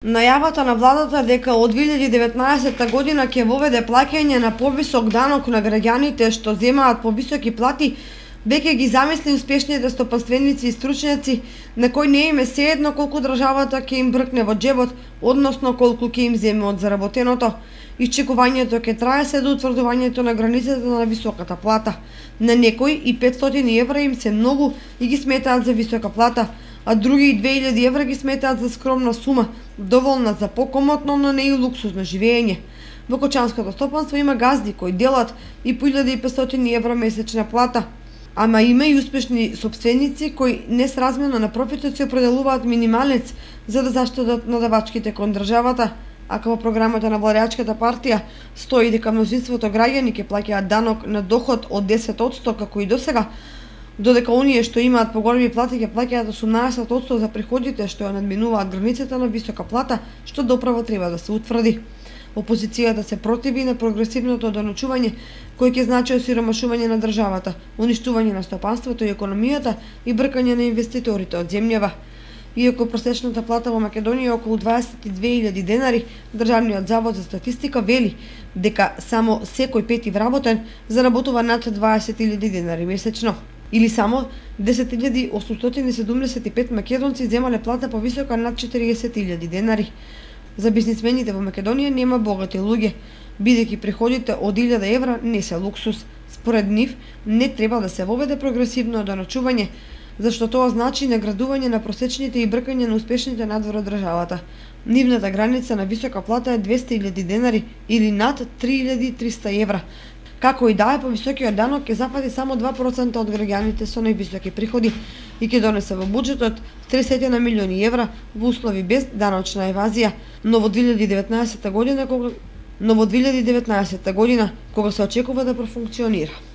Најавата на владата дека од 2019 година ќе воведе плаќање на повисок данок на граѓаните што земаат повисоки плати, веќе ги замисли успешните стопанственици и стручњаци на кои не им е сеедно колку државата ќе им бркне во џебот, односно колку ќе им земе од заработеното. Исчекувањето ќе трае се до утврдувањето на границата на високата плата. На некои и 500 евра им се многу и ги сметаат за висока плата, а други и 2000 евра ги сметаат за скромна сума, доволна за покомотно, но не и луксузно живење. Во кочанското стопанство има газди кои делат и по 1500 евра месечна плата, ама има и успешни сопственици кои несразмерно на профитот се определуваат минималец за да заштедат надавачките кон државата. Ако во програмата на владеачката партија стои дека мнозинството граѓани ќе плаќаат данок на доход од 10% како и досега, додека оние што имаат поголеми плати ќе плаќаат 18% за приходите што ја надминуваат границата на висока плата, што доправо треба да се утврди. Опозицијата се противи на прогресивното доначување кој ќе значи осиромашување на државата, уништување на стопанството и економијата и бркање на инвеститорите од земјава. Иако просечната плата во Македонија е околу 22.000 денари, Државниот завод за статистика вели дека само секој пети вработен заработува над 20.000 денари месечно. Или само 10.875 македонци земале плата повисока над 40.000 денари. За бизнисмените во Македонија нема богати луѓе, бидејќи приходите од 1000 евра не се луксус. Според нив не треба да се воведе прогресивно доначување, зашто тоа значи наградување на просечните и бркање на успешните надвор од државата. Нивната граница на висока плата е 200.000 денари или над 3.300 евра. Како и да е, повисокиот данок ќе зафати само 2% од граѓаните со највисоки приходи и ќе донесе во буџетот 30 милиони евра во услови без даночна евазија. Но во 2019 година кога се очекува да профункционира.